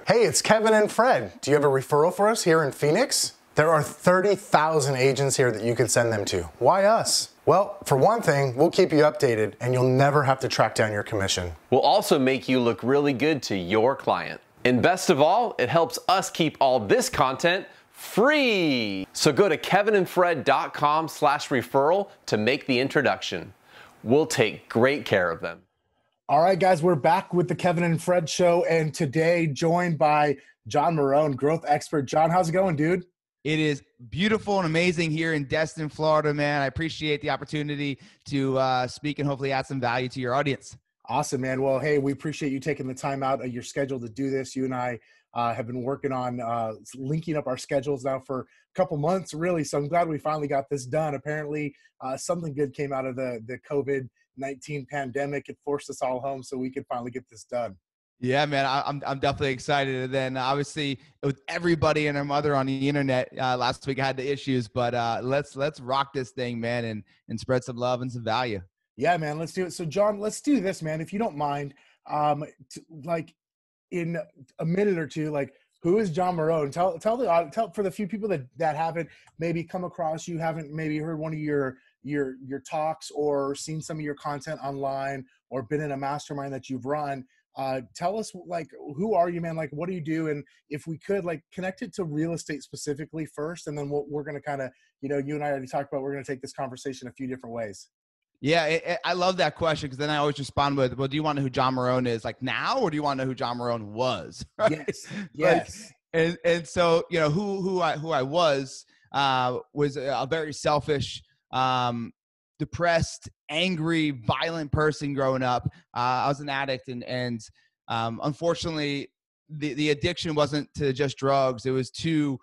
Hey, it's Kevin and Fred. Do you have a referral for us here in Phoenix? There are 30,000 agents here that you could send them to. Why us? Well, for one thing, we'll keep you updated and you'll never have to track down your commission. We'll also make you look really good to your client. And best of all, it helps us keep all this content free. So go to kevinandfred.com/referral to make the introduction. We'll take great care of them. All right, guys, we're back with the Kevin and Fred show, and today joined by John Marrone, growth expert. John, how's it going, dude? It is beautiful and amazing here in Destin, Florida, man. I appreciate the opportunity to speak and hopefully add some value to your audience. Awesome, man. Well, hey, we appreciate you taking the time out of your schedule to do this. You and I have been working on linking up our schedules now for a couple months, really. So I'm glad we finally got this done. Apparently, something good came out of the COVID-19 pandemic. It forced us all home so we could finally get this done. Yeah, man, I'm definitely excited. And then obviously with everybody and their mother on the internet last week, I had the issues, but let's rock this thing, man, and spread some love and some value. Yeah, man, let's do it. So John, let's do this, man. If you don't mind, like in a minute or two, like who is John Marrone? Tell for the few people that haven't maybe come across you, haven't maybe heard one of your talks or seen some of your content online or been in a mastermind that you've run. Tell us, like, who are you, man? Like, what do you do? And if we could, like, connect it to real estate specifically first, and then we're going to kind of, you and I already talked about, we're going to take this conversation a few different ways. Yeah, I love that question because then I always respond with, well, do you want to know who John Marrone is like now, or do you want to know who John Marrone was? Right? Yes. And so, who I was a very selfish, depressed, angry, violent person growing up. I was an addict and unfortunately the addiction wasn't to just drugs. It was to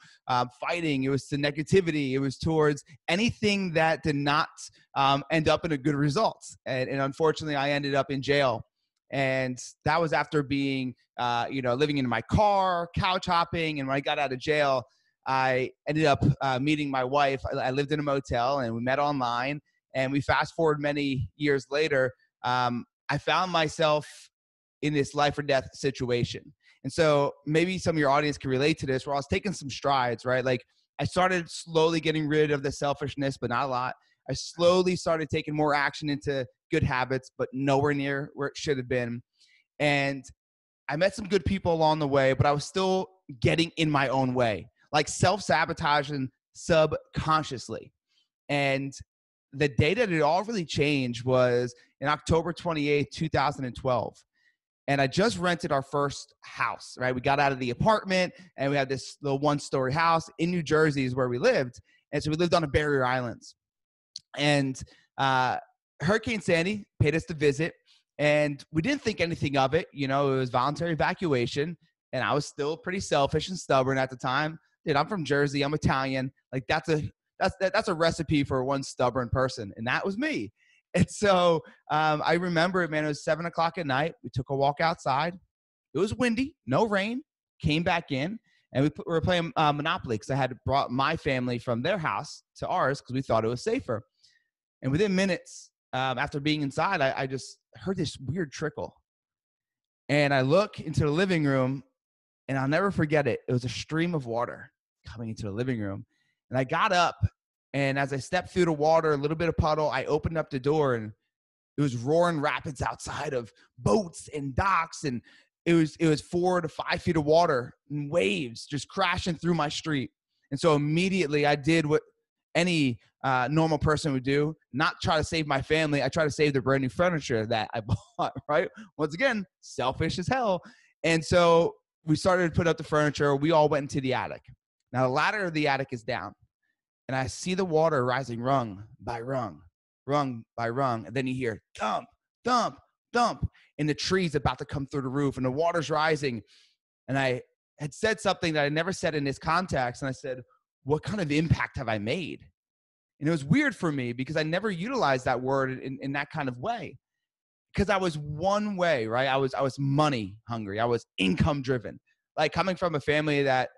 fighting. It was to negativity. It was towards anything that did not end up in a good result. And unfortunately I ended up in jail. And that was after being, living in my car, couch hopping. And when I got out of jail, I ended up meeting my wife. I lived in a motel and we met online. And we fast forward many years later, I found myself in this life or death situation. And so maybe some of your audience can relate to this, where I was taking some strides, right? Like I started slowly getting rid of the selfishness, but not a lot. I slowly started taking more action into good habits, but nowhere near where it should have been. And I met some good people along the way, but I was still getting in my own way, like self-sabotaging subconsciously. And the day that it all really changed was in October 28th, 2012. And I just rented our first house, right? We got out of the apartment and we had this little one-story house in New Jersey is where we lived. And so we lived on the barrier islands. And Hurricane Sandy paid us to visit. And we didn't think anything of it. It was voluntary evacuation. And I was still pretty selfish and stubborn at the time. Dude, I'm from Jersey. I'm Italian. Like that's a recipe for one stubborn person. And that was me. And so I remember it, man. It was 7 o'clock at night. We took a walk outside. It was windy, no rain. Came back in, and we were playing Monopoly because I had brought my family from their house to ours because we thought it was safer. And within minutes, after being inside, I just heard this weird trickle. And I look into the living room, and I'll never forget it. It was a stream of water coming into the living room. And I got up. And as I stepped through the water, a little bit of puddle, I opened up the door and it was roaring rapids outside of boats and docks. And it was 4 to 5 feet of water and waves just crashing through my street. And so immediately I did what any normal person would do, not try to save my family. I tried to save the brand new furniture that I bought, right? Once again, selfish as hell. And so we started to put up the furniture. We all went into the attic. Now the ladder of the attic is down. And I see the water rising rung by rung, rung by rung. And then you hear thump, thump, thump. And the tree's about to come through the roof and the water's rising. And I had said something that I never said in this context. And I said, what kind of impact have I made? And it was weird for me because I never utilized that word in that kind of way. Because I was one way, right? I was money hungry. I was income driven. Like coming from a family that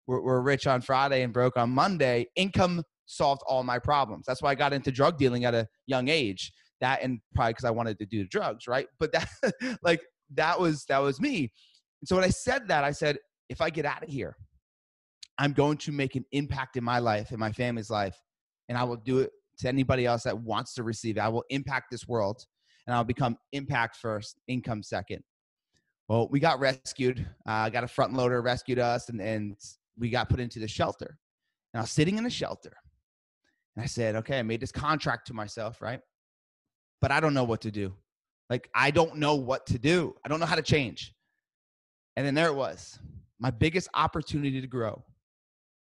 we're rich on Friday and broke on Monday, income solved all my problems. That's why I got into drug dealing at a young age. That and probably because I wanted to do drugs, right? But that was me. So when I said that, I said, if I get out of here, I'm going to make an impact in my life, in my family's life, and I will do it to anybody else that wants to receive it. I will impact this world, and I'll become impact first, income second. Well, we got rescued. Got a front loader rescued us, and we got put into the shelter. And I was sitting in the shelter, and I said, okay, I made this contract to myself, right? But I don't know what to do. Like, I don't know what to do. I don't know how to change. And then there it was. My biggest opportunity to grow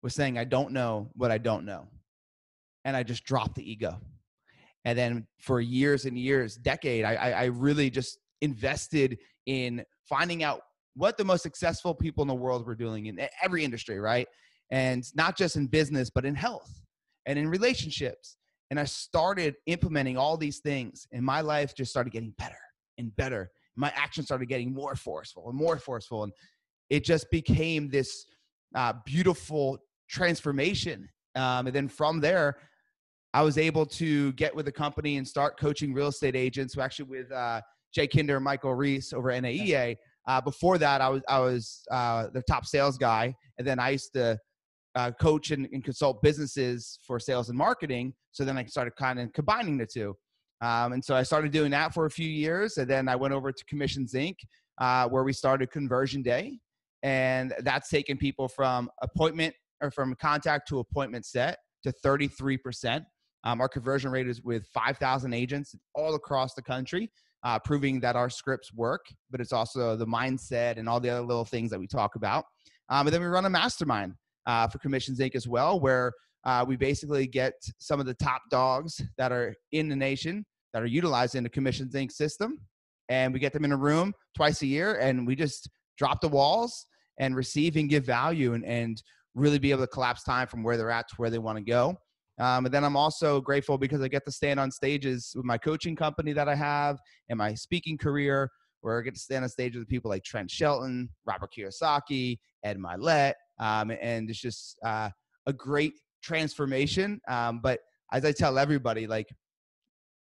was saying, I don't know what I don't know. And I just dropped the ego. And then for years and years, decade, I really just invested in finding out what the most successful people in the world were doing in every industry, right? And not just in business, but in health and in relationships. And I started implementing all these things, and my life just started getting better and better. My actions started getting more forceful and more forceful. And it just became this beautiful transformation. And then from there, I was able to get with a company and start coaching real estate agents. So actually with Jay Kinder and Michael Reese over at NAEA. Before that, I was the top sales guy. And then I used to coach and consult businesses for sales and marketing. So then I started kind of combining the two. And so I started doing that for a few years. And then I went over to Commissions Inc., where we started Conversion Day. And that's taken people from appointment or from contact to appointment set to 33%. Our conversion rate is with 5,000 agents all across the country, proving that our scripts work, but it's also the mindset and all the other little things that we talk about. And then we run a mastermind for Commissions Inc. as well, where we basically get some of the top dogs that are in the nation that are utilizing the Commissions Inc. system. And we get them in a room twice a year, and we just drop the walls and receive and give value and really be able to collapse time from where they're at to where they want to go. And then I'm also grateful because I get to stand on stages with my coaching company that I have and my speaking career, where I get to stand on stage with people like Trent Shelton, Robert Kiyosaki, Ed Milet. And it's just a great transformation. But as I tell everybody, like,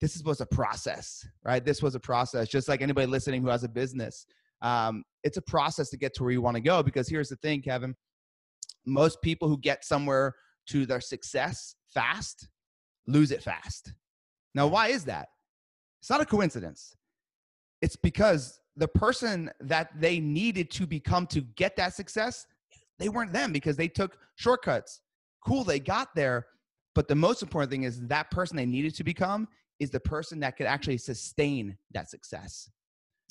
this was a process, right? This was a process, just like anybody listening who has a business. It's a process to get to where you want to go, because here's the thing, Kevin. Most people who get somewhere to their success fast lose it fast. Now, why is that? It's not a coincidence. It's because the person that they needed to become to get that success, they weren't them, because they took shortcuts. Cool, they got there. But the most important thing is that person they needed to become is the person that could actually sustain that success.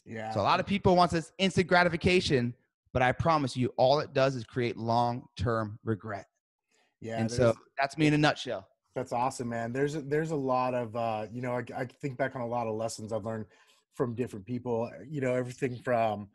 Yeah. So a lot of people want this instant gratification, but I promise you, all it does is create long-term regret. Yeah. And so that's me in a nutshell. That's awesome, man. There's a lot of, I think back on a lot of lessons I've learned from different people, everything from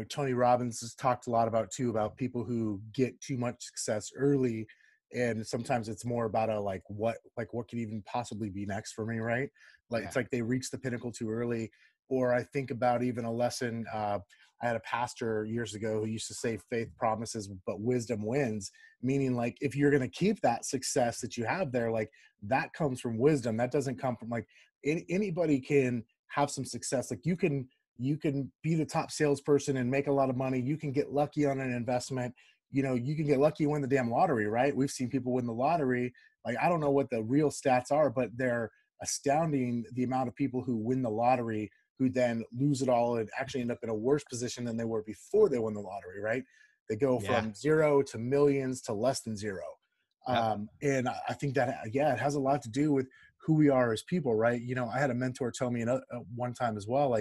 Tony Robbins has talked a lot about too, about people who get too much success early. And sometimes it's more about what could even possibly be next for me, right? It's like they reach the pinnacle too early. Or I think about even a lesson, I had a pastor years ago who used to say faith promises, but wisdom wins, meaning if you're going to keep that success that you have there, that comes from wisdom. That doesn't come from anybody can have some success. You can be the top salesperson and make a lot of money. You can get lucky on an investment. You can get lucky and win the damn lottery, right? We've seen people win the lottery. I don't know what the real stats are, but they're astounding, the amount of people who win the lottery who then lose it all and actually end up in a worse position than they were before they won the lottery, right? They go from zero to millions to less than zero. Yep. And I think that, it has a lot to do with who we are as people, right? I had a mentor tell me one time as well,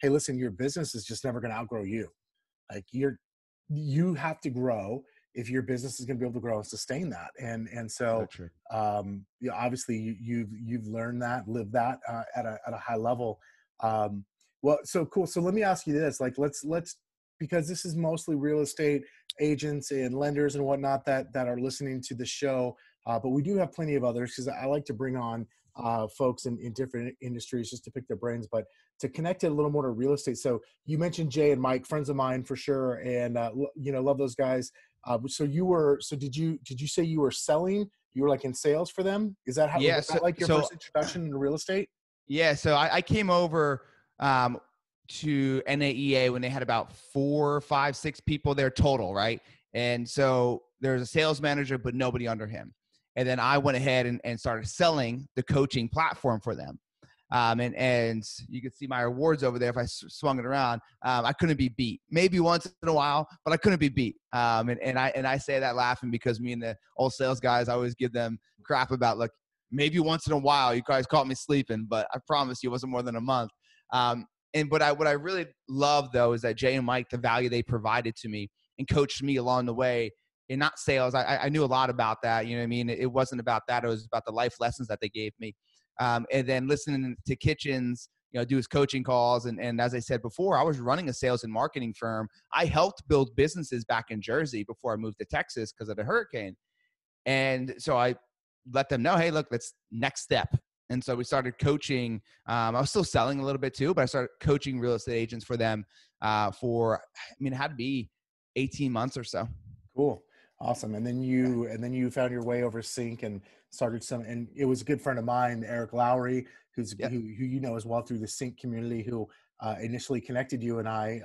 hey, listen, your business is just never going to outgrow you. You have to grow if your business is going to be able to grow and sustain that. And so obviously you've learned that, lived that at a high level. Well, so cool. So let me ask you this, let's, because this is mostly real estate agents and lenders and whatnot that are listening to the show. But we do have plenty of others, because I like to bring on folks in different industries just to pick their brains, but to connect it a little more to real estate. So you mentioned Jay and Mike, friends of mine for sure. And, love those guys. So did you say you were selling, you were in sales for them? Is that how, was that your first introduction into real estate? Yeah. So I came over to NAEA when they had about 4, 5, 6 people there total, right? And so there's a sales manager, but nobody under him. And then I went ahead and started selling the coaching platform for them. And you can see my rewards over there if I swung it around. I couldn't be beat. Maybe once in a while, but I couldn't be beat. And I say that laughing because me and the old sales guys, I always give them crap about, look, maybe once in a while you guys caught me sleeping, but I promise you it wasn't more than a month. What I really love though is that Jay and Mike, the value they provided to me and coached me along the way. And not sales. I knew a lot about that. You know what I mean? It wasn't about that. It was about the life lessons that they gave me. And then listening to Kitchens, do his coaching calls. And as I said before, I was running a sales and marketing firm. I helped build businesses back in Jersey before I moved to Texas because of the hurricane. And so I let them know, hey, look, that's next step. And so we started coaching. I was still selling a little bit too, but I started coaching real estate agents for them it had to be 18 months or so. Cool. Awesome. And then you found your way over Sync and started and it was a good friend of mine, Eric Lowry, who you know as well through the Sync community, who initially connected you and I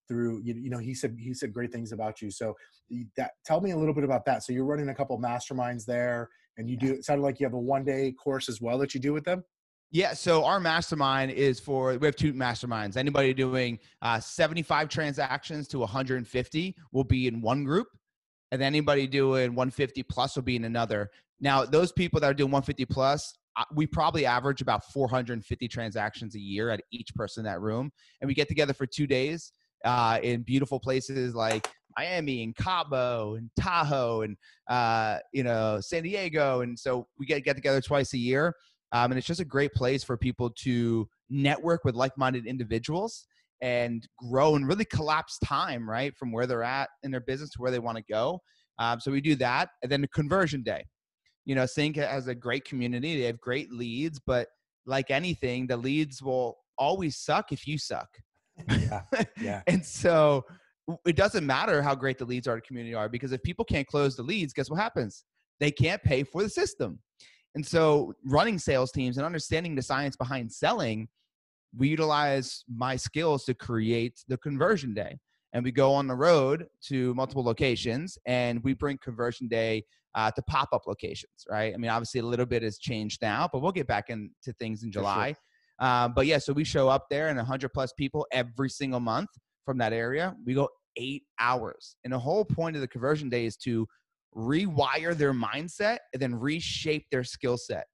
through, he said great things about you. So tell me a little bit about that. So you're running a couple of masterminds there, and it sounded like you have a 1-day course as well that you do with them. Yeah. So our mastermind we have 2 masterminds. Anybody doing 75 transactions to 150 will be in one group. And then anybody doing 150 plus will be in another. Now, those people that are doing 150 plus, we probably average about 450 transactions a year at each person in that room. And we get together for 2 days in beautiful places like Miami and Cabo and Tahoe and, San Diego. And so we get together twice a year. And it's just a great place for people to network with like-minded individuals and grow and really collapse time, right, from where they're at in their business to where they want to go. So we do that. And then the conversion day. Sync has a great community. They have great leads, but like anything, the leads will always suck if you suck. Yeah. And so it doesn't matter how great the leads are to community are, because if people can't close the leads, guess what happens? They can't pay for the system. And so running sales teams and understanding the science behind selling, we utilize my skills to create the conversion day. And we go on the road to multiple locations and we bring conversion day to pop-up locations, right? Obviously a little bit has changed now, but we'll get back into things in July. Sure. So we show up there and 100 plus people every single month from that area. We go 8 hours. And the whole point of the conversion day is to rewire their mindset and then reshape their skill set.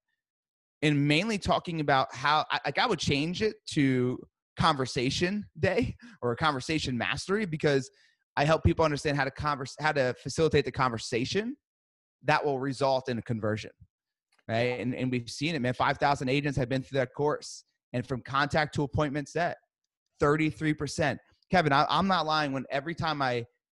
And mainly talking about how, I would change it to conversation day or conversation mastery, because I help people understand how to facilitate the conversation that will result in a conversion, right? And we've seen it, man. 5,000 agents have been through that course, and from contact to appointment set, 33%. Kevin, I'm not lying when every time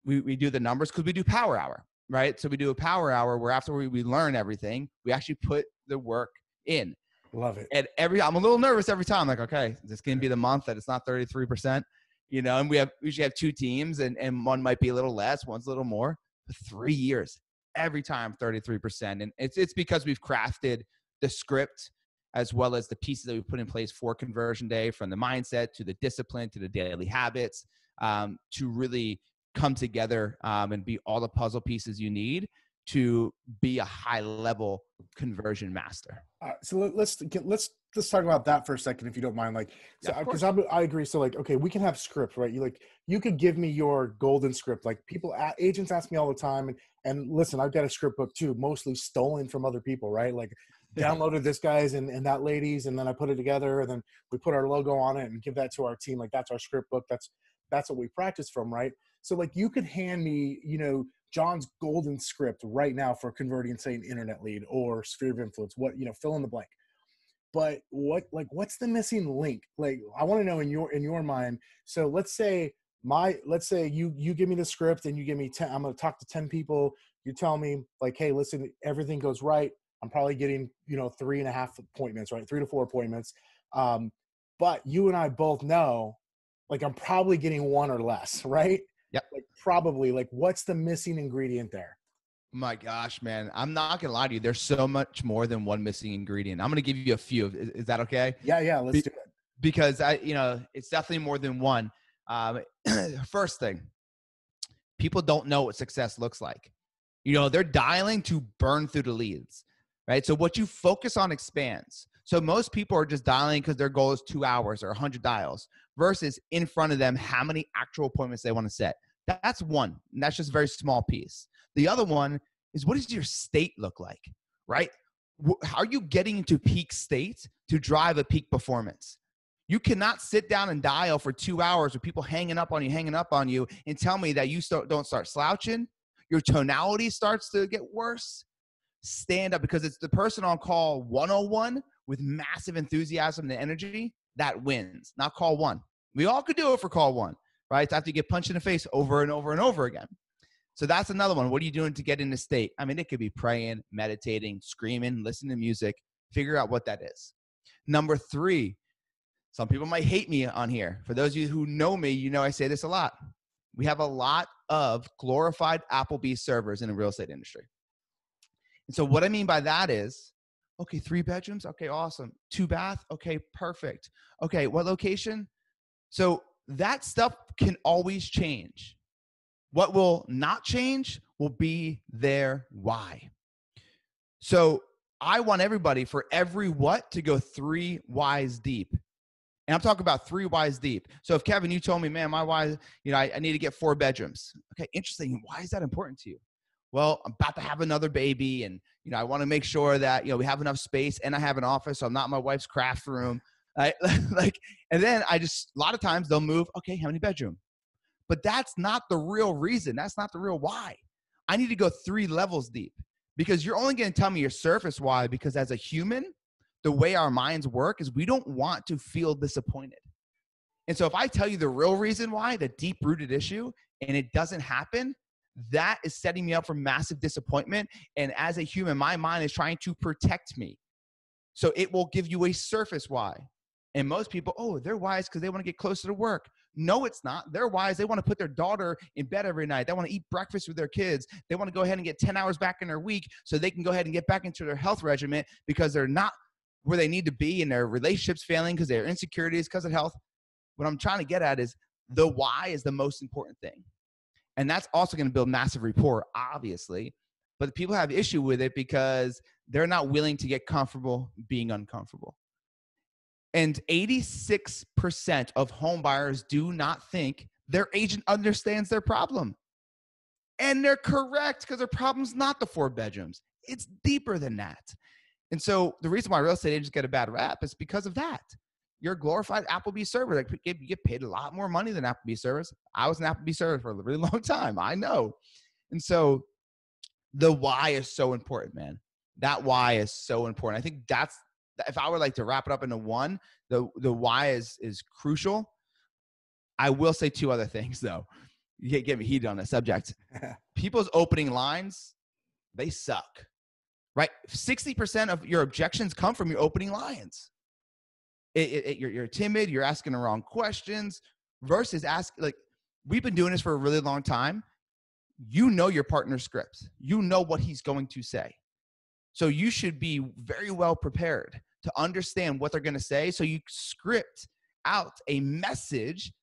we do the numbers, because we do power hour, right? So we do a power hour where after we learn everything, we actually put the work in. Love it. And I'm a little nervous every time. Like, okay, is this going to be the month that it's not 33%? And we usually have 2 teams and one might be a little less, one's a little more. For 3 years, every time 33%. And it's because we've crafted the script as well as the pieces that we put in place for conversion day, from the mindset to the discipline to the daily habits, to really come together and be all the puzzle pieces you need to be a high level conversion master. So let's talk about that for a second, if you don't mind. Like, so because I agree. So like, okay, we can have script, right? You could give me your golden script. Like agents ask me all the time, and listen, I've got a script book too, mostly stolen from other people, right? Like downloaded this guy's and that lady's, and then I put it together, and then we put our logo on it and give that to our team. Like that's our script book. That's what we practice from, right? So like you could hand me, John's golden script right now for converting, say, an internet lead or sphere of influence, fill in the blank. But what's the missing link? Like, I want to know in your mind. So let's say you give me the script and you give me 10, I'm going to talk to 10 people. You tell me like, hey, listen, everything goes right. I'm probably getting, 3.5 appointments, right? 3 to 4 appointments. But you and I both know, like, I'm probably getting 1 or less, right? Yep. Like probably, like, what's the missing ingredient there? My gosh, man. I'm not going to lie to you. There's so much more than one missing ingredient. I'm going to give you a few. Is that okay? Yeah. Let's do it. because it's definitely more than one. First thing, people don't know what success looks like. They're dialing to burn through the leads, right? So what you focus on expands. So most people are just dialing because their goal is 2 hours or 100 dials versus in front of them how many actual appointments they want to set. That's one. And that's just a very small piece. The other one is, what does your state look like, right? How are you getting into peak state to drive a peak performance? You cannot sit down and dial for 2 hours with people hanging up on you, and tell me that you don't start slouching. Your tonality starts to get worse. Stand up, because it's the person on call 101 with massive enthusiasm and energy that wins, not call one. We all could do it for call one, right? After you get punched in the face over and over and over again. So that's another one. What are you doing to get in the state? I mean, it could be praying, meditating, screaming, listening to music. Figure out what that is. Number 3, some people might hate me on here. For those of you who know me, I say this a lot. We have a lot of glorified Applebee's servers in the real estate industry. And so what I mean by that is, okay, 3 bedrooms. Okay, awesome. 2 bath. Okay, perfect. Okay, what location? So that stuff can always change. What will not change will be their why. So I want everybody, for every what, to go 3 whys deep. And I'm talking about 3 whys deep. So if Kevin, you told me, man, my why, I need to get 4 bedrooms. Okay, interesting. Why is that important to you? Well, I'm about to have another baby, and I want to make sure that we have enough space, and I have an office, so I'm not in my wife's craft room. And then a lot of times they'll move. Okay, how many bedroom? But that's not the real reason. That's not the real why. I need to go 3 levels deep, because you're only going to tell me your surface why, because as a human, the way our minds work is we don't want to feel disappointed. And so if I tell you the real reason why, the deep-rooted issue, and it doesn't happen, that is setting me up for massive disappointment. And as a human, my mind is trying to protect me. So it will give you a surface why. And most people, they're wise because they want to get closer to work. No, it's not. They're wise. They want to put their daughter in bed every night. They want to eat breakfast with their kids. They want to go ahead and get 10 hours back in their week so they can go ahead and get back into their health regimen, because they're not where they need to be, and their relationships failing because their insecurities because of health. What I'm trying to get at is the why is the most important thing. And that's also going to build massive rapport, obviously. But people have issue with it because they're not willing to get comfortable being uncomfortable. And 86% of home buyers do not think their agent understands their problem. And they're correct, because their problem's not the 4 bedrooms. It's deeper than that. And so the reason why real estate agents get a bad rap is because of that. You're a glorified Applebee's server. You get paid a lot more money than Applebee's servers. I was an Applebee's server for a really long time. I know. And so the why is so important, man. That why is so important. I think that's, if I would to wrap it up into one, the why is crucial. I will say 2 other things, though. You can't get me heated on that subject. People's opening lines, they suck, right? 60% of your objections come from your opening lines. You're timid, you're asking the wrong questions, versus we've been doing this for a really long time. You know your partner's script. You know what he's going to say. So you should be very well prepared to understand what they're going to say. So you script out a message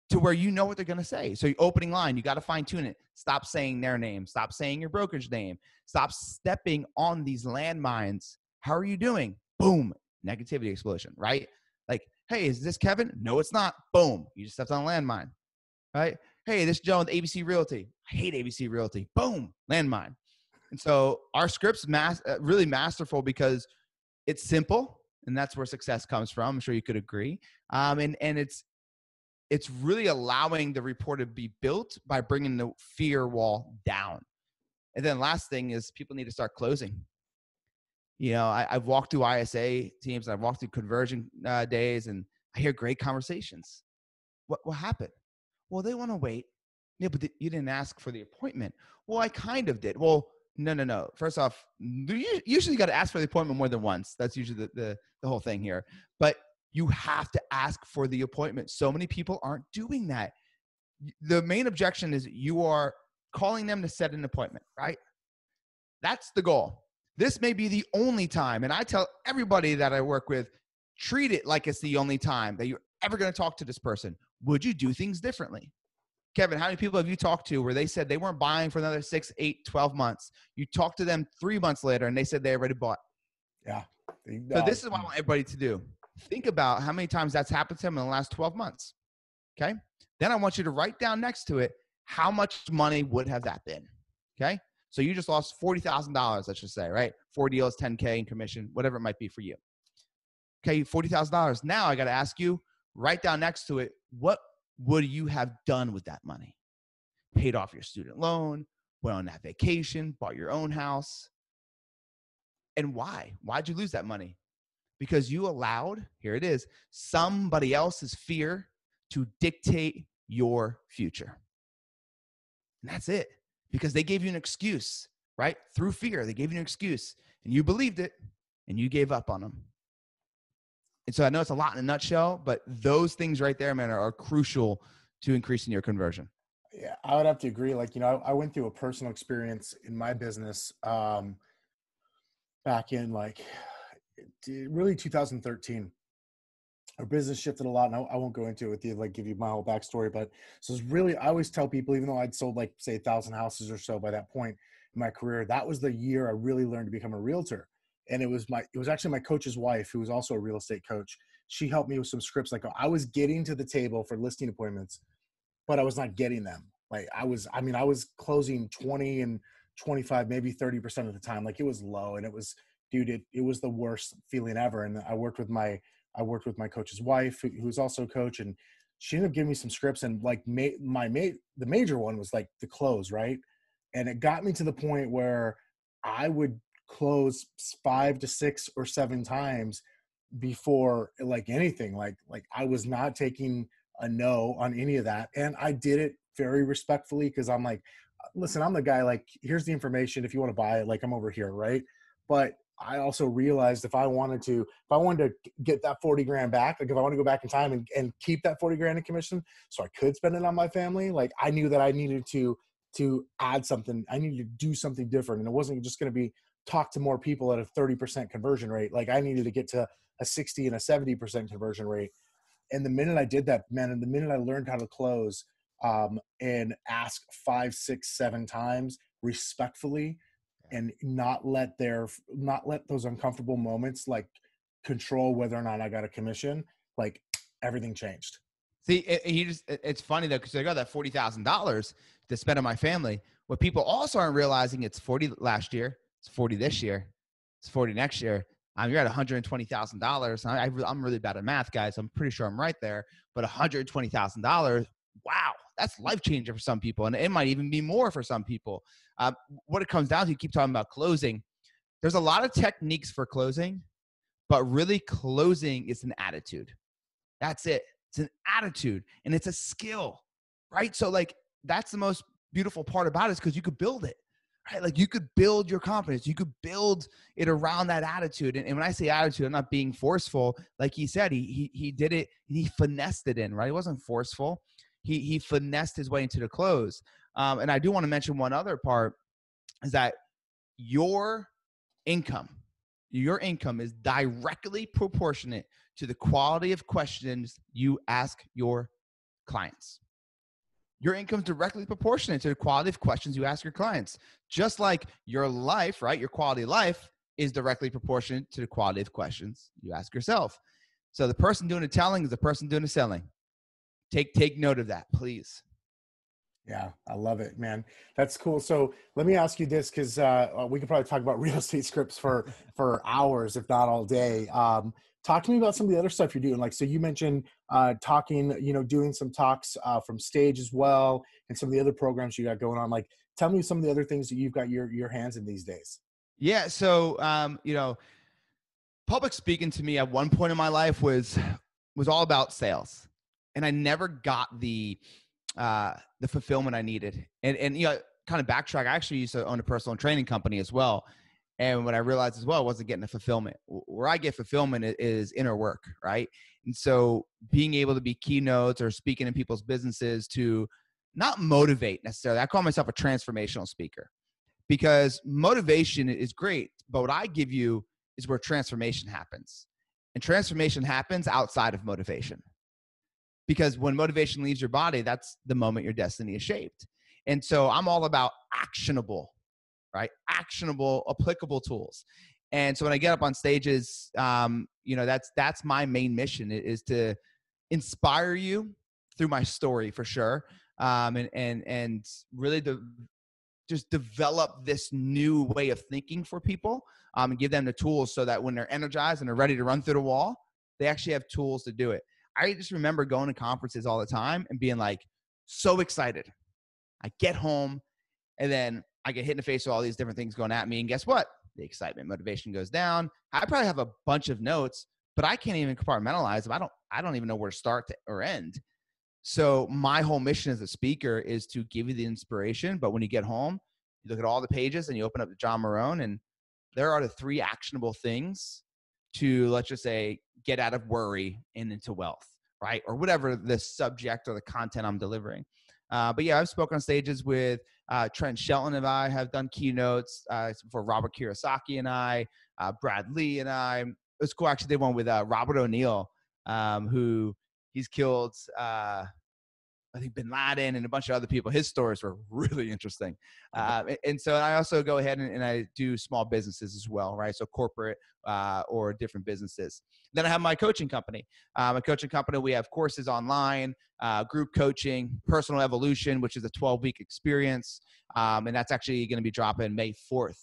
to where you know what they're going to say. So your opening line, you got to fine tune it. Stop saying their name. Stop saying your brokerage name. Stop stepping on these landmines. How are you doing? Boom. Negativity explosion, right? Hey, is this Kevin? No, it's not. Boom. You just stepped on a landmine, right? Hey, this is Joe with ABC Realty. I hate ABC Realty. Boom. Landmine. And so our script's really masterful because it's simple, and that's where success comes from. I'm sure you could agree. And it's really allowing the rapport to be built by bringing the fear wall down. And then last thing is people need to start closing. I've walked through ISA teams, and I've walked through conversion days, and I hear great conversations. What happened? Well, they want to wait. Yeah, but you didn't ask for the appointment. Well, I kind of did. Well, no. First off, you usually got to ask for the appointment more than once. That's usually the whole thing here. But you have to ask for the appointment. So many people aren't doing that. The main objection is you are calling them to set an appointment, right? That's the goal. This may be the only time, and I tell everybody that I work with, treat it like it's the only time that you're ever going to talk to this person. Would you do things differently? Kevin, how many people have you talked to where they said they weren't buying for another 6, 8, 12 months? You talked to them 3 months later and they said they already bought. Yeah. So this is what I want everybody to do. Think about how many times that's happened to them in the last 12 months. Okay. Then I want you to write down next to it, how much money would have that been? Okay. So you just lost $40,000, let's just say, right? 4 deals, 10K in commission, whatever it might be for you. Okay. $40,000. Now I got to ask you, write down next to it, what would you have done with that money? Paid off your student loan, went on that vacation, bought your own house. And why? Why'd you lose that money? Because you allowed, here it is, somebody else's fear to dictate your future. And that's it. Because they gave you an excuse, right? Through fear, they gave you an excuse. And you believed it, and you gave up on them. And so I know it's a lot in a nutshell, but those things right there, man, are crucial to increasing your conversion. Yeah, I would have to agree. Like, I went through a personal experience in my business back in really 2013. Our business shifted a lot, and I won't go into it with you, give you my whole backstory. But so it's really, I always tell people, even though I'd sold say 1,000 houses or so by that point in my career, that was the year I really learned to become a realtor. And it was actually my coach's wife, who was also a real estate coach. She helped me with some scripts. I was getting to the table for listing appointments, but I was not getting them. I was closing 20 and 25, maybe 30% of the time. It was low, and it was the worst feeling ever. And I worked with my coach's wife, who was also a coach, and she ended up giving me some scripts. And the major one was the close, right? And it got me to the point where I would close 5 to 6 or 7 times before anything. I was not taking a no on any of that. And I did it very respectfully, because I'm listen, I'm the guy, here's the information. If you want to buy it, I'm over here, right? But I also realized if I wanted to get that 40 grand back, if I want to go back in time and keep that 40 grand in commission so I could spend it on my family, I knew that I needed to add something. I needed to do something different. And it wasn't just going to be talk to more people at a 30% conversion rate. I needed to get to a 60 and a 70% conversion rate. And the minute I did that, man, and the minute I learned how to close and ask 5, 6, 7 times respectfully, and not let those uncomfortable moments control whether or not I got a commission, everything changed. See, it's funny though, because I got that $40,000 to spend on my family. What people also aren't realizing, it's 40 last year, it's 40 this year, it's 40 next year. You're at $120,000. I'm really bad at math, guys. I'm pretty sure I'm right there, but $120,000. Wow. That's life changer for some people. And it might even be more for some people. What it comes down to, you keep talking about closing. There's a lot of techniques for closing, but really closing is an attitude. That's it. It's an attitude, and it's a skill, right? So that's the most beautiful part about it, is because you could build it, right? You could build your confidence. You could build it around that attitude. And when I say attitude, I'm not being forceful. Like he said, he did it, and he finessed it in, right? He wasn't forceful. He finessed his way into the close. And I do want to mention one other part, is that your income is directly proportionate to the quality of questions you ask your clients. Your income is directly proportionate to the quality of questions you ask your clients. Just like your life, right? Your quality of life is directly proportionate to the quality of questions you ask yourself. So the person doing the telling is the person doing the selling. Take note of that, please. Yeah, I love it, man. That's cool. So let me ask you this, because we could probably talk about real estate scripts for hours, if not all day. Talk to me about some of the other stuff you're doing. So you mentioned talking, doing some talks from stage as well, and some of the other programs you got going on. Tell me some of the other things that you've got your hands in these days. Yeah. So, public speaking to me at one point in my life was all about sales, and I never got the fulfillment I needed. And kind of backtrack, I actually used to own a personal training company as well. And what I realized as well, I wasn't getting the fulfillment. Where I get fulfillment is inner work, right? And so being able to be keynotes or speaking in people's businesses to not motivate necessarily. I call myself a transformational speaker, because motivation is great, but what I give you is where transformation happens. And transformation happens outside of motivation. Because when motivation leaves your body, that's the moment your destiny is shaped. And so I'm all about actionable, right? Actionable, applicable tools. And so when I get up on stages, that's my main mission, is to inspire you through my story, for sure. And really just develop this new way of thinking for people, and give them the tools so that when they're energized and they're ready to run through the wall, they actually have tools to do it. I just remember going to conferences all the time and being like so excited. I get home and then I get hit in the face with all these different things going at me. And guess what? The excitement, motivation goes down. I probably have a bunch of notes, but I can't even compartmentalize them. I don't even know where to start or end. So my whole mission as a speaker is to give you the inspiration. But when you get home, you look at all the pages and you open up to John Marrone, and there are the 3 actionable things to, let's just say, get out of worry and into wealth, right? Or whatever the subject or the content I'm delivering. But yeah, I've spoken on stages with Trent Shelton and I have done keynotes for Robert Kiyosaki and I, Brad Lee and I. It was cool. Actually, they went with Robert O'Neill, who he's killed, I think, Bin Laden and a bunch of other people. His stories were really interesting. And so I also go ahead and I do small businesses as well, right? So corporate or different businesses. Then I have my coaching company. My coaching company, we have courses online, group coaching, personal evolution, which is a 12-week experience. And that's actually going to be dropping May 4th.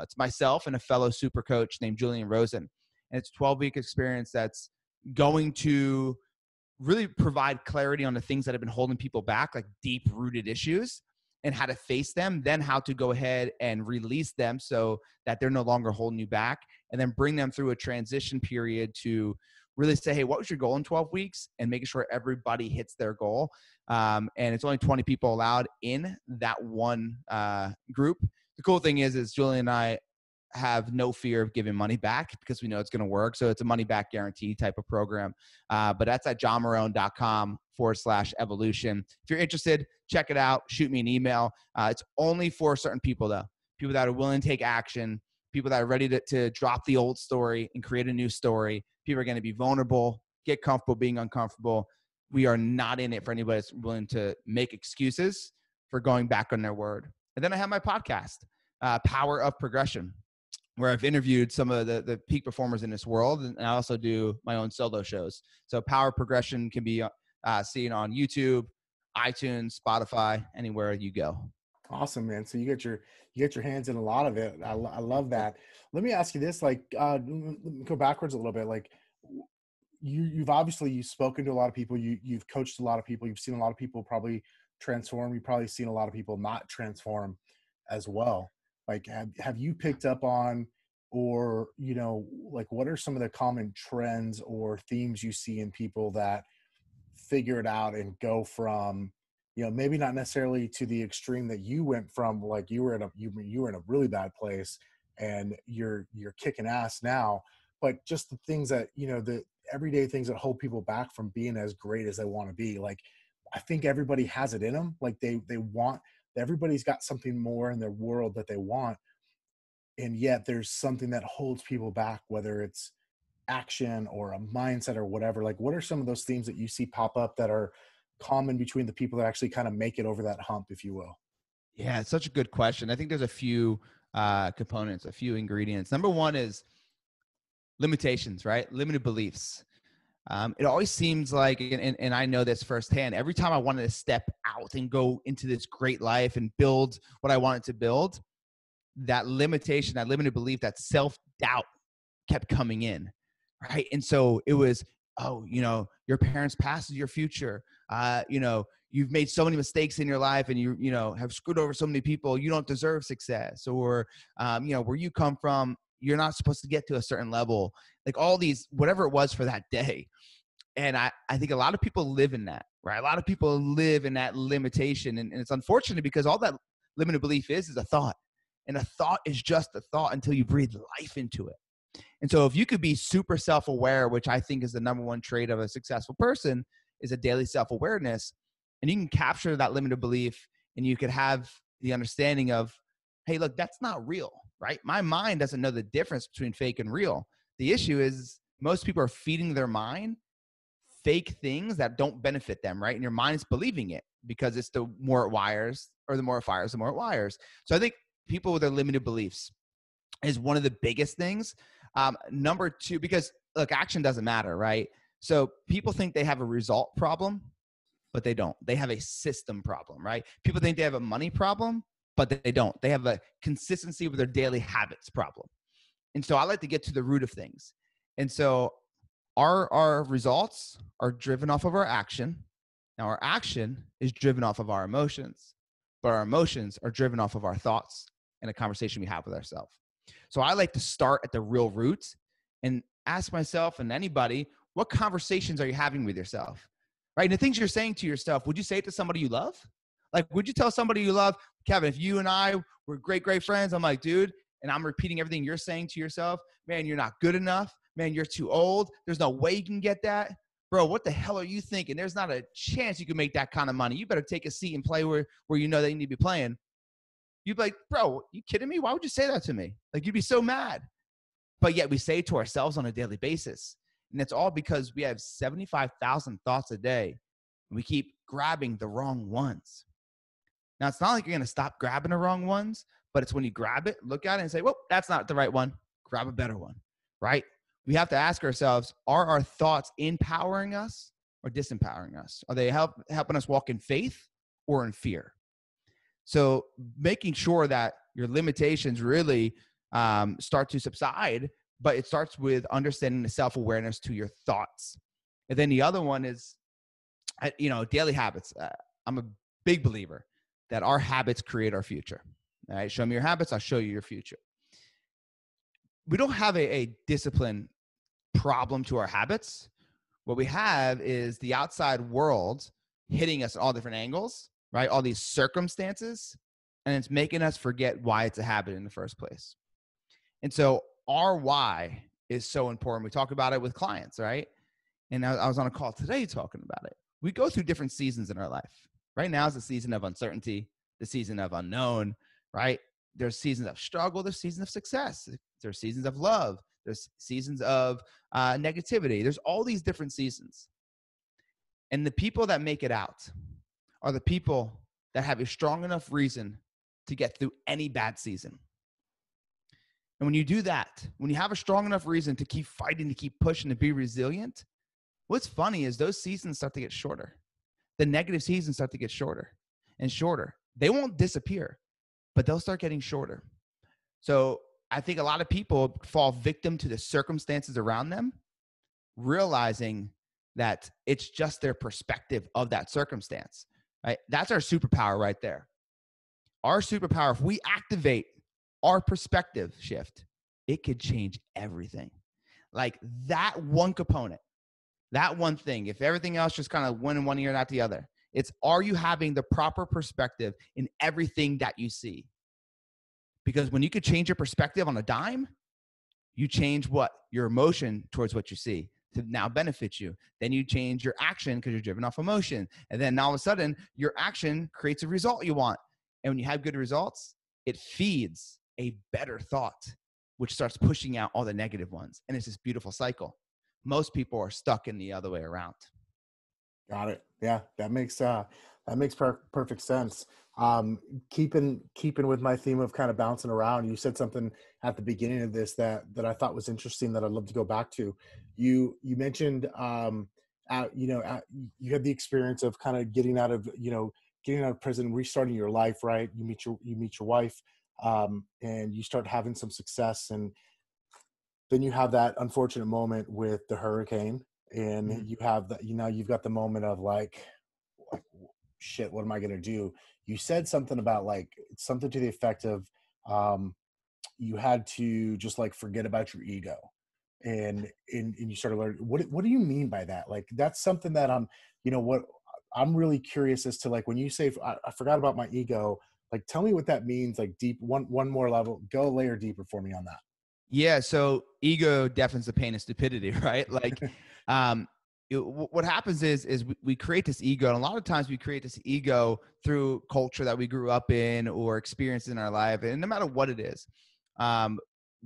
It's myself and a fellow super coach named Julian Rosen. And it's a 12-week experience that's going to really provide clarity on the things that have been holding people back, like deep-rooted issues, and how to face them, then how to go ahead and release them so that they're no longer holding you back, and then bring them through a transition period to really say, hey, what was your goal in 12 weeks? And making sure everybody hits their goal. And it's only 20 people allowed in that one group. The cool thing is Julian and I have no fear of giving money back because we know it's going to work. So it's a money back guarantee type of program. But that's at johnmarrone.com/evolution. If you're interested, check it out. Shoot me an email. It's only for certain people though. People that are willing to take action, people that are ready to drop the old story and create a new story. People are going to be vulnerable, get comfortable being uncomfortable. We are not in it for anybody that's willing to make excuses for going back on their word. And then I have my podcast, Power of Progression, where I've interviewed some of the peak performers in this world. And I also do my own solo shows. So Power Progression can be seen on YouTube, iTunes, Spotify, anywhere you go. Awesome, man. So you get your hands in a lot of it. I love that. Let me ask you this, like, go backwards a little bit. Like, you've obviously spoken to a lot of people. You've coached a lot of people. You've seen a lot of people probably transform. You've probably seen a lot of people not transform as well. Like, have you picked up on, or, like, what are some of the common trends or themes you see in people that figure it out and go from, maybe not necessarily to the extreme that you went from, like you were in a really bad place and you're kicking ass now, but just the things that, the everyday things that hold people back from being as great as they want to be. Like, I think everybody has it in them. Like everybody's got something more in their world that they want. And yet there's something that holds people back, whether it's action or a mindset or whatever. Like, what are some of those themes that you see pop up that are common between the people that actually kind of make it over that hump, if you will? Yeah, it's such a good question. I think there's a few components, a few ingredients. Number one is limitations, right? Limited beliefs. It always seems like, and I know this firsthand, every time I wanted to step out and go into this great life and build what I wanted to build, that limitation, that limited belief, that self-doubt kept coming in, right? And so it was, your parents' past is your future. You've made so many mistakes in your life and you have screwed over so many people. You don't deserve success. Or, where you come from, you're not supposed to get to a certain level. Like all these, whatever it was for that day. And I think a lot of people live in that, right? A lot of people live in that limitation. And it's unfortunate because all that limited belief is a thought. And a thought is just a thought until you breathe life into it. And so if you could be super self-aware, which I think is the number one trait of a successful person, is a daily self-awareness, and you can capture that limited belief and you could have the understanding of, hey, look, that's not real, right? My mind doesn't know the difference between fake and real. The issue is most people are feeding their mind fake things that don't benefit them, right? And your mind is believing it because it's the more it wires, or the more it fires, the more it wires. So I think people with their limited beliefs is one of the biggest things. Number two, because look, action doesn't matter, right? So people think they have a result problem, but they don't. They have a system problem, right? People think they have a money problem, but they don't. They have a consistency with their daily habits problem. And so I like to get to the root of things. And so our results are driven off of our action. Now, our action is driven off of our emotions, but our emotions are driven off of our thoughts and a conversation we have with ourselves. So I like to start at the real roots and ask myself and anybody, what conversations are you having with yourself? Right? And the things you're saying to yourself, would you say it to somebody you love? Like, would you tell somebody you love, Kevin, if you and I were great, great friends, I'm like, dude, and I'm repeating everything you're saying to yourself, man, you're not good enough. Man, you're too old. There's no way you can get that. Bro, what the hell are you thinking? There's not a chance you can make that kind of money. You better take a seat and play where you know that you need to be playing. You'd be like, bro, you kidding me? Why would you say that to me? Like, you'd be so mad. But yet we say it to ourselves on a daily basis. And it's all because we have 75,000 thoughts a day. And we keep grabbing the wrong ones. Now, it's not like you're going to stop grabbing the wrong ones, but it's when you grab it, look at it and say, well, that's not the right one. Grab a better one, right? We have to ask ourselves, are our thoughts empowering us or disempowering us? Are they helping us walk in faith or in fear? So making sure that your limitations really start to subside, but it starts with understanding the self-awareness to your thoughts. And then the other one is, daily habits. I'm a big believer that our habits create our future. All right, show me your habits, I'll show you your future. We don't have a discipline problem to our habits. What we have is the outside world hitting us at all different angles, right? All these circumstances, and it's making us forget why it's a habit in the first place. And so our why is so important. We talk about it with clients, right? And I was on a call today talking about it. We go through different seasons in our life. Right now is the season of uncertainty, the season of unknown, right? There's seasons of struggle. There's seasons of success. There's seasons of love. There's seasons of negativity. There's all these different seasons. And the people that make it out are the people that have a strong enough reason to get through any bad season. And when you do that, when you have a strong enough reason to keep fighting, to keep pushing, to be resilient, what's funny is those seasons start to get shorter. The negative seasons start to get shorter and shorter. They won't disappear, but they'll start getting shorter. So I think a lot of people fall victim to the circumstances around them, realizing that it's just their perspective of that circumstance, right? That's our superpower right there. Our superpower, if we activate our perspective shift, it could change everything. Like that one component, that one thing, if everything else just kind of went in one ear and out the other, it's, are you having the proper perspective in everything that you see? Because when you could change your perspective on a dime, you change what? Your emotion towards what you see to now benefit you. Then you change your action because you're driven off emotion. And then all of a sudden, your action creates a result you want. And when you have good results, it feeds a better thought, which starts pushing out all the negative ones. And it's this beautiful cycle. Most people are stuck in the other way around. Got it. Yeah, that makes perfect sense. Keeping with my theme of kind of bouncing around, you said something at the beginning of this that I thought was interesting that I'd love to go back to. You mentioned you had the experience of kind of getting out of prison, restarting your life, right? You meet your wife, and you start having some success, and then you have that unfortunate moment with the hurricane, and you have that, you've got the moment of like shit, what am I going to do? You said something about like something to the effect of you had to just like forget about your ego, and you started learning. What do you mean by that? Like that's something that I'm really curious as to, like, when you say I forgot about my ego, like tell me what that means, like deep, one more level, go a layer deeper for me on that. Yeah. So ego defens the pain of stupidity, right? Like, what happens is we create this ego, and a lot of times we create this ego through culture that we grew up in or experiences in our life, and no matter what it is,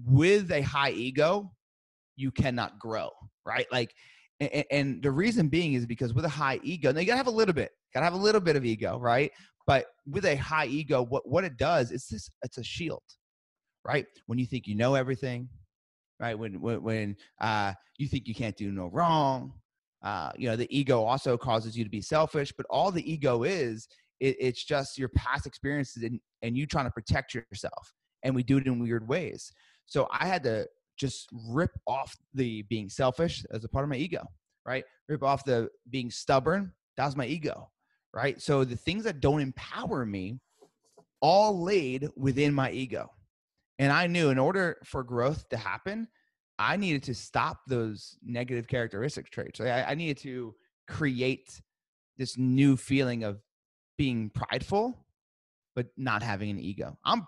with a high ego, you cannot grow, right? Like, and the reason being is because with a high ego, now you gotta have a little bit of ego, right? But with a high ego, what it does is it's a shield, right? When you think you know everything, right? When you think you can't do no wrong, the ego also causes you to be selfish. But all the ego is, it's just your past experiences and you trying to protect yourself. And we do it in weird ways. So I had to just rip off the being selfish as a part of my ego, right? Rip off the being stubborn. That was my ego, right? So the things that don't empower me all laid within my ego. And I knew in order for growth to happen, I needed to stop those negative characteristic traits. I needed to create this new feeling of being prideful, but not having an ego. I'm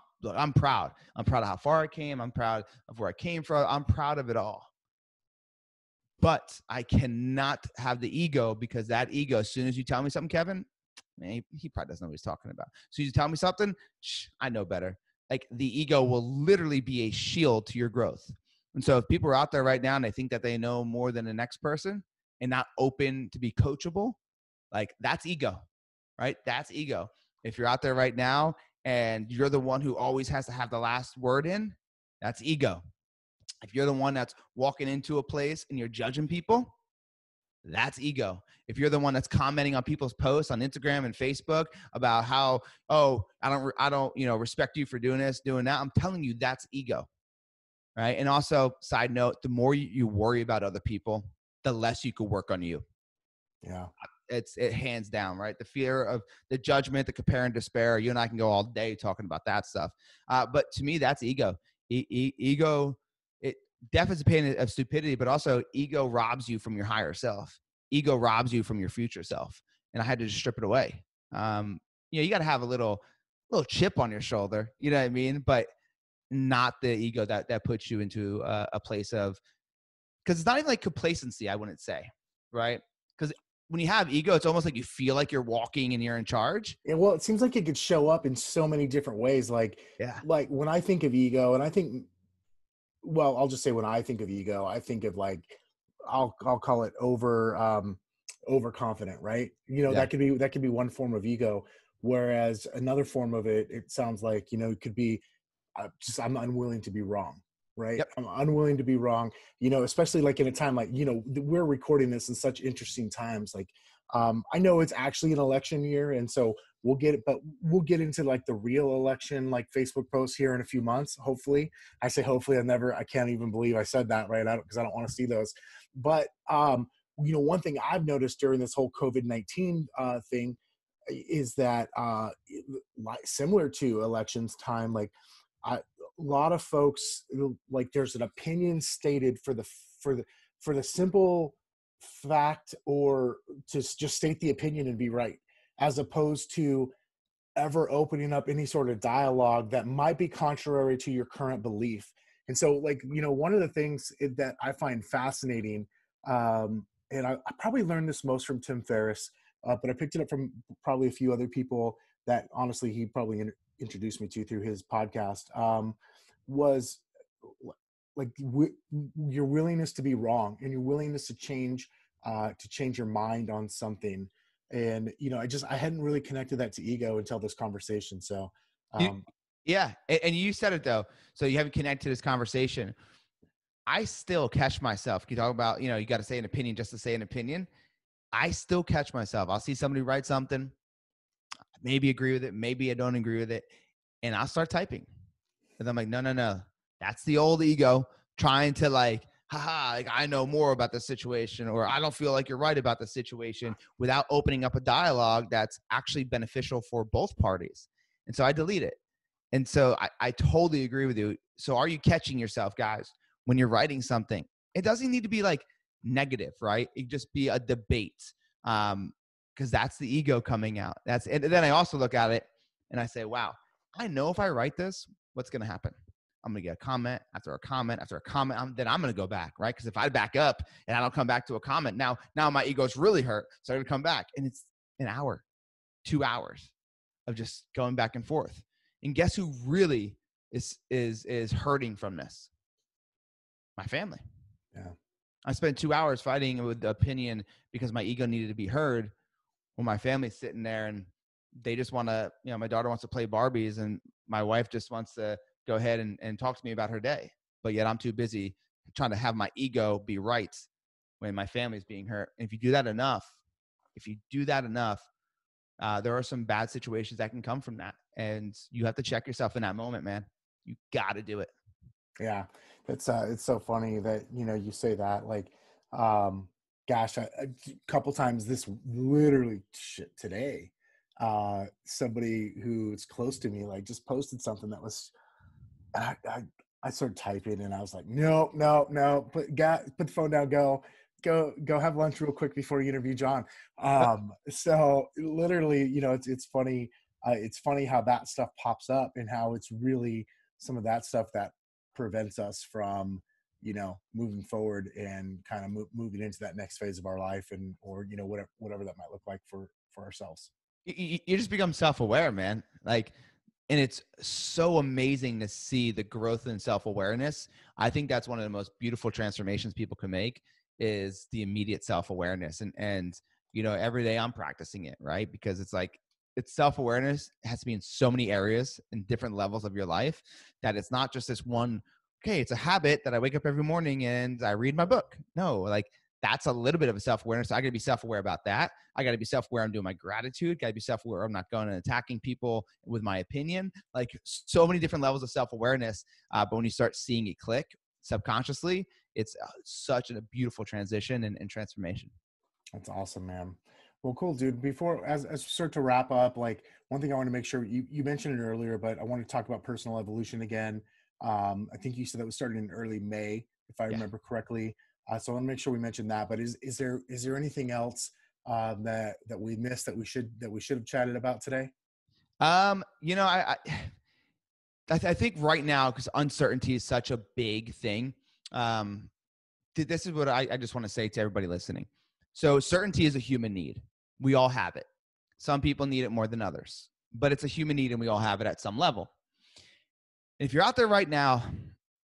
proud. I'm proud of how far I came. I'm proud of where I came from. I'm proud of it all. But I cannot have the ego, because that ego, as soon as you tell me something, Kevin, man, he probably doesn't know what he's talking about. So you tell me something, I know better. Like, the ego will literally be a shield to your growth. And so if people are out there right now and they think that they know more than the next person and not open to be coachable, like, that's ego, right? That's ego. If you're out there right now and you're the one who always has to have the last word in, that's ego. If you're the one that's walking into a place and you're judging people, that's ego. If you're the one that's commenting on people's posts on Instagram and Facebook about how, I don't, respect you for doing this, doing that, I'm telling you, that's ego, right? And also, side note, the more you worry about other people, the less you could work on you. Yeah. It hands down, right? The fear of the judgment, the compare and despair. You and I can go all day talking about that stuff. But to me, that's ego. Ego, it definitely is a pain of stupidity, but also ego robs you from your higher self. Ego robs you from your future self. And I had to just strip it away. You got to have a little chip on your shoulder, you know what I mean? But not the ego that puts you into a place of, because it's not even like complacency, I wouldn't say, right? Because when you have ego, it's almost like you feel like you're walking and you're in charge. Yeah, well, it seems like it could show up in so many different ways. Like when I think of ego, and I'll just say when I think of ego, I think of like, I'll call it overconfident, right? That could be one form of ego. Whereas another form of it sounds like, it could be I'm unwilling to be wrong. Right. Yep. I'm unwilling to be wrong, especially like in a time like, we're recording this in such interesting times. Like, I know it's actually an election year. And so we'll get into like the real election, like Facebook posts here in a few months. Hopefully. I say, hopefully. I can't even believe I said that, right? Because I don't want to see those. But, one thing I've noticed during this whole COVID-19 thing is that similar to elections time, like, a lot of folks, like, there's an opinion stated for the simple fact, or to just state the opinion and be right, as opposed to ever opening up any sort of dialogue that might be contrary to your current belief. And so, like, one of the things that I find fascinating, and I probably learned this most from Tim Ferriss, but I picked it up from probably a few other people that honestly he probably introduced me to through his podcast, was like your willingness to be wrong and your willingness to change your mind on something. And I hadn't really connected that to ego until this conversation. So yeah, and you said it though, so you haven't connected to this conversation. I still catch myself. You talk about, you got to say an opinion just to say an opinion. I still catch myself. I'll see somebody write something, maybe agree with it, maybe I don't agree with it, and I'll start typing. And I'm like, no. That's the old ego trying to like I know more about the situation, or I don't feel like you're right about the situation, without opening up a dialogue that's actually beneficial for both parties. And so I delete it. And so I totally agree with you. So are you catching yourself, guys, when you're writing something? It doesn't need to be like negative, right? It just be a debate. Because that's the ego coming out. And then I also look at it and I say, wow, I know if I write this, what's going to happen? I'm going to get a comment after a comment after a comment. Then I'm going to go back, right? Because if I back up and I don't come back to a comment, now my ego's really hurt. So I'm going to come back. And it's an hour, 2 hours of just going back and forth. And guess who really is hurting from this? My family. Yeah. I spent 2 hours fighting with the opinion because my ego needed to be heard, when my family's sitting there and they just want to, my daughter wants to play Barbies and my wife just wants to go ahead and talk to me about her day. But yet I'm too busy trying to have my ego be right when my family's being hurt. And if you do that enough, there are some bad situations that can come from that. And you have to check yourself in that moment, man. You got to do it. Yeah. It's so funny that, you say that, like, gosh, a couple times this literally today, somebody who's close to me, like, just posted something that was, I started typing and I was like, no, put the phone down, go have lunch real quick before you interview John. So literally, it's funny. It's funny how that stuff pops up and how it's really some of that stuff that prevents us from, moving forward and kind of moving into that next phase of our life, or whatever that might look like for ourselves. You just become self-aware, man. Like, and it's so amazing to see the growth in self-awareness. I think that's one of the most beautiful transformations people can make, is the immediate self-awareness. And every day I'm practicing it, right? Because it's self-awareness has to be in so many areas and different levels of your life, that it's not just this one, okay, it's a habit that I wake up every morning and I read my book. No, like, that's a little bit of a self-awareness. So I got to be self-aware about that. I got to be self-aware I'm doing my gratitude. Got to be self-aware I'm not going and attacking people with my opinion. Like, so many different levels of self-awareness. But when you start seeing it click subconsciously, it's such a beautiful transition and transformation. That's awesome, man. Well, cool, dude. Before, as we start to wrap up, like, one thing I want to make sure, you mentioned it earlier, but I want to talk about personal evolution again. I think you said that was started in early May, if I remember correctly. So I want to make sure we mention that. But is there anything else that we missed that we should have chatted about today? I think right now, because uncertainty is such a big thing, this is what I just want to say to everybody listening. So certainty is a human need. We all have it. Some people need it more than others, but it's a human need and we all have it at some level. If you're out there right now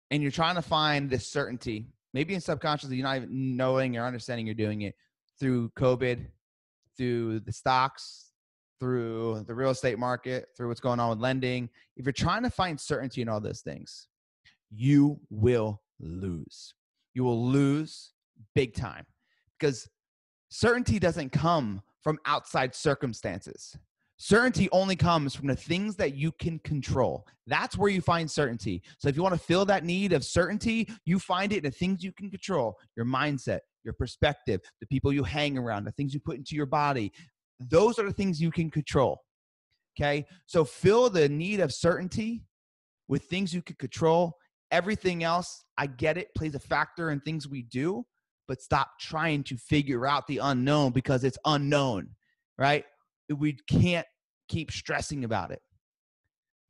and you're trying to find this certainty, maybe in subconsciously, you're not even knowing or understanding you're doing it, through COVID, through the stocks, through the real estate market, through what's going on with lending. If you're trying to find certainty in all those things, you will lose. You will lose big time, because certainty doesn't come from outside circumstances. Certainty only comes from the things that you can control. That's where you find certainty. So if you want to fill that need of certainty, you find it in the things you can control: your mindset, your perspective, the people you hang around, the things you put into your body. Those are the things you can control. Okay? So fill the need of certainty with things you can control. Everything else, I get it, plays a factor in things we do, but stop trying to figure out the unknown because it's unknown, right? We can't keep stressing about it.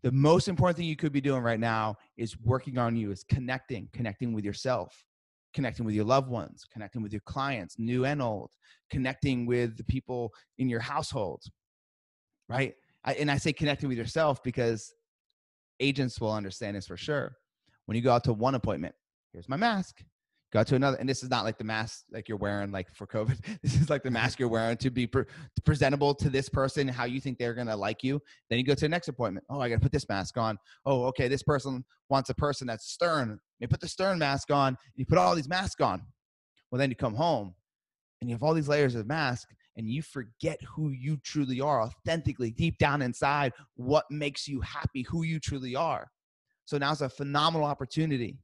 The most important thing you could be doing right now is working on you, is connecting with yourself, connecting with your loved ones, connecting with your clients, new and old, connecting with the people in your household, right? And I say connecting with yourself because agents will understand this for sure. When you go out to one appointment, here's my mask. Go to another, and this is not like the mask like you're wearing like for COVID. This is like the mask you're wearing to be presentable to this person, how you think they're going to like you. Then you go to the next appointment. Oh, I got to put this mask on. Oh, okay, this person wants a person that's stern. You put the stern mask on. You put all these masks on. Well, then you come home and you have all these layers of mask and you forget who you truly are authentically, deep down inside, what makes you happy, who you truly are. So now's a phenomenal opportunity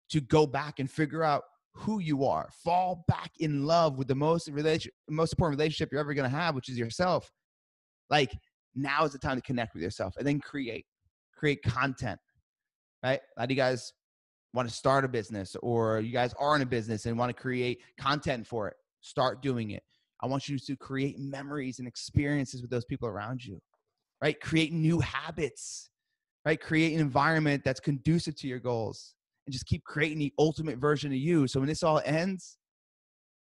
to go back and figure out who you are. Fall back in love with the most important relationship you're ever going to have, which is yourself. Like, now is the time to connect with yourself and then create content, right? A lot of you guys want to start a business, or you guys are in a business and want to create content for it. Start doing it. I want you to create memories and experiences with those people around you, right? Create new habits, right? Create an environment that's conducive to your goals. And just keep creating the ultimate version of you. So when this all ends,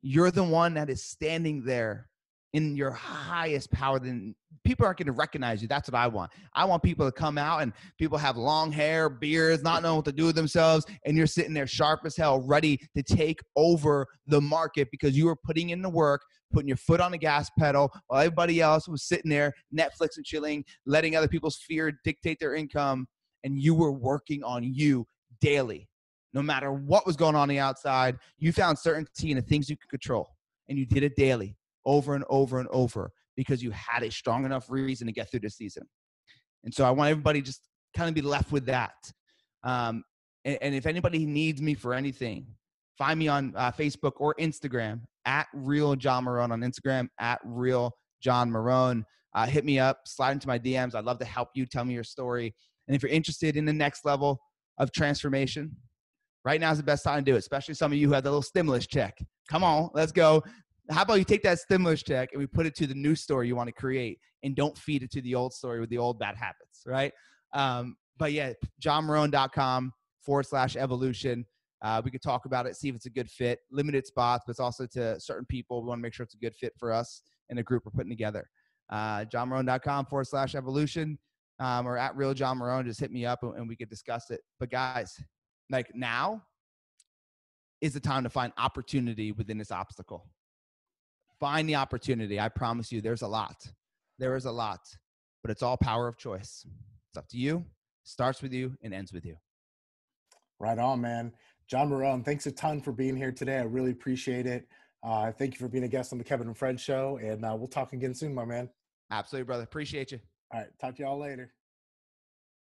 you're the one that is standing there in your highest power, then people aren't going to recognize you. That's what I want. I want people to come out and people have long hair, beards, not knowing what to do with themselves. And you're sitting there sharp as hell, ready to take over the market because you were putting in the work, putting your foot on the gas pedal while everybody else was sitting there, Netflix and chilling, letting other people's fear dictate their income. And you were working on you daily. No matter what was going on the outside, you found certainty in the things you could control. And you did it daily, over and over and over, because you had a strong enough reason to get through the season. And so I want everybody just kind of be left with that. And if anybody needs me for anything, find me on Facebook or Instagram at Real John Marrone on Instagram, at Real John Marrone. Hit me up, slide into my DMs. I'd love to help you. Tell me your story. And if you're interested in the next level of transformation, right now is the best time to do it, especially some of you who have the little stimulus check. Come on, let's go. How about you take that stimulus check and we put it to the new story you want to create and don't feed it to the old story with the old bad habits, right? But yeah, johnmarrone.com/evolution. We could talk about it, see if it's a good fit. Limited spots, but it's also to certain people. We want to make sure it's a good fit for us and the group we're putting together. johnmarrone.com/evolution or at Real John Marrone. Just hit me up and we could discuss it. But guys, like now is the time to find opportunity within this obstacle. Find the opportunity. I promise you there's a lot. There is a lot, but it's all power of choice. It's up to you. Starts with you and ends with you. Right on, man. John Marrone, thanks a ton for being here today. I really appreciate it. Thank you for being a guest on the Kevin and Fred show, and we'll talk again soon, my man. Absolutely, brother. Appreciate you. All right. Talk to y'all later.